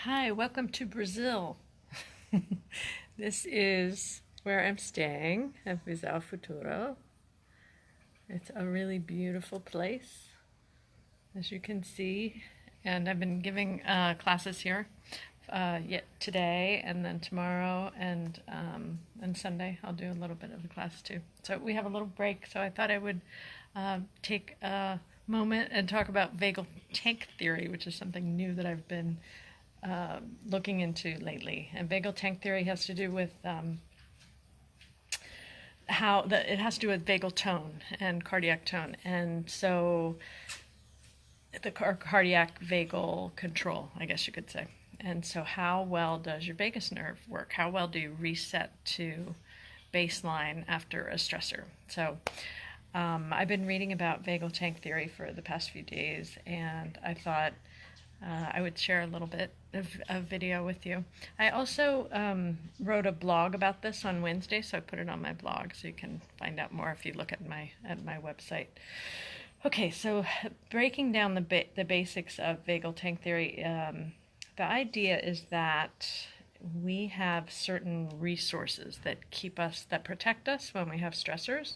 Hi, welcome to Brazil. This is where I'm staying at Vagal Futuro. It's a really beautiful place, as you can see, and I've been giving classes here yet today, and then tomorrow, and Sunday I'll do a little bit of the class too. So we have a little break, so I thought I would take a moment and talk about vagal tank theory, which is something new that I've been looking into lately. And vagal tank theory has to do with it has to do with vagal tone and cardiac tone, and so the cardiac vagal control, I guess you could say. And so how well does your vagus nerve work? How well do you reset to baseline after a stressor? So I've been reading about vagal tank theory for the past few days, and I thought I would share a little bit of video with you. I also wrote a blog about this on Wednesday, so I put it on my blog, so you can find out more if you look at my website. Okay, so breaking down the basics of vagal tank theory, the idea is that we have certain resources that protect us when we have stressors,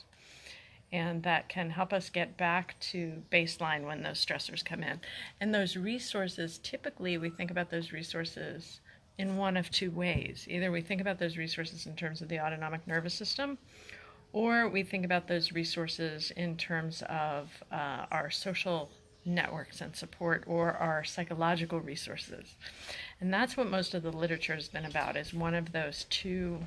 and that can help us get back to baseline when those stressors come in. And those resources, typically we think about those resources in one of two ways. Either we think about those resources in terms of the autonomic nervous system, or we think about those resources in terms of our social networks and support, or our psychological resources. And that's what most of the literature has been about, is one of those two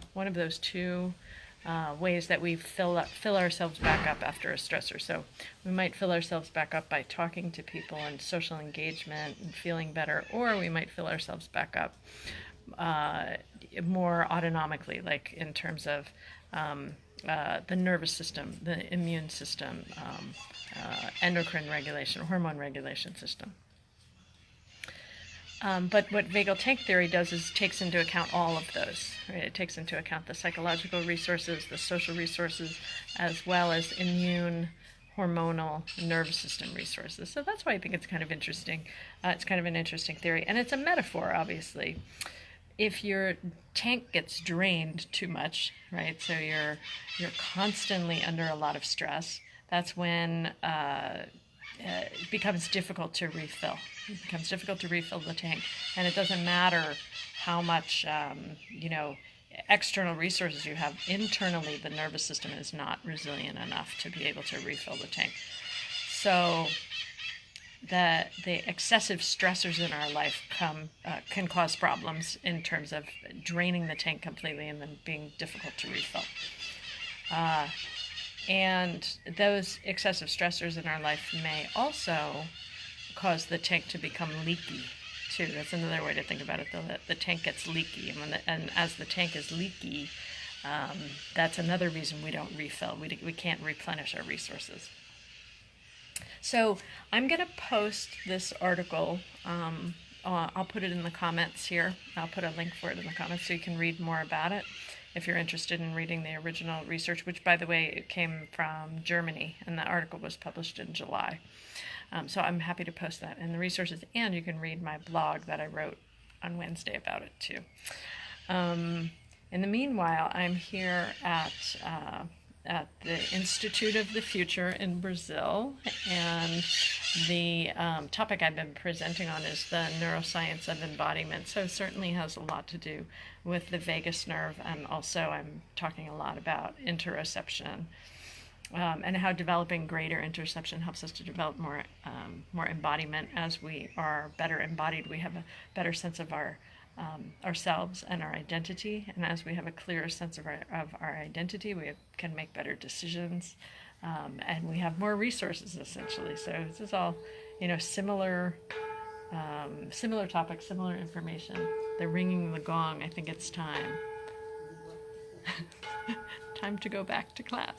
ways that we fill ourselves back up after a stressor. So we might fill ourselves back up by talking to people and social engagement and feeling better, or we might fill ourselves back up more autonomically, like in terms of the nervous system, the immune system, endocrine regulation, hormone regulation system. But what vagal tank theory does is takes into account all of those. Right? It takes into account the psychological resources, the social resources, as well as immune, hormonal, nervous system resources. So that's why I think it's kind of interesting. It's kind of an interesting theory, and it's a metaphor, obviously. If your tank gets drained too much, right? So you're constantly under a lot of stress. That's when it becomes difficult to refill. It becomes difficult to refill the tank, and it doesn't matter how much external resources you have. Internally, the nervous system is not resilient enough to be able to refill the tank. So the excessive stressors in our life can cause problems in terms of draining the tank completely and then being difficult to refill. And those excessive stressors in our life may also cause the tank to become leaky, too. That's another way to think about it, though, that the tank gets leaky. And as the tank is leaky, that's another reason we don't refill. We can't replenish our resources. So I'm going to post this article. I'll put it in the comments here. I'll put a link for it in the comments so you can read more about it if you're interested in reading the original research, which, by the way, it came from Germany, and the article was published in July. So I'm happy to post that in the resources, and you can read my blog that I wrote on Wednesday about it, too. In the meanwhile, I'm here at the Institute of the Future in Brazil, and the topic I've been presenting on is the neuroscience of embodiment. So it certainly has a lot to do with the vagus nerve, and also I'm talking a lot about interoception, and how developing greater interoception helps us to develop more embodiment. As we are better embodied, we have a better sense of ourselves and our identity, and as we have a clearer sense of our identity, we can make better decisions, and we have more resources, essentially. So this is all, similar topics, similar information. They're ringing the gong. I think it's time. Time to go back to class.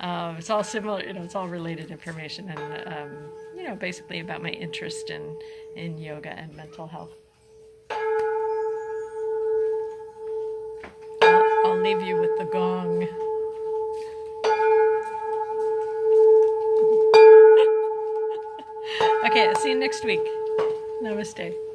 It's all similar, it's all related information, and basically about my interest in yoga and mental health. I'll leave you with the gong. Okay, I'll see you next week. Namaste.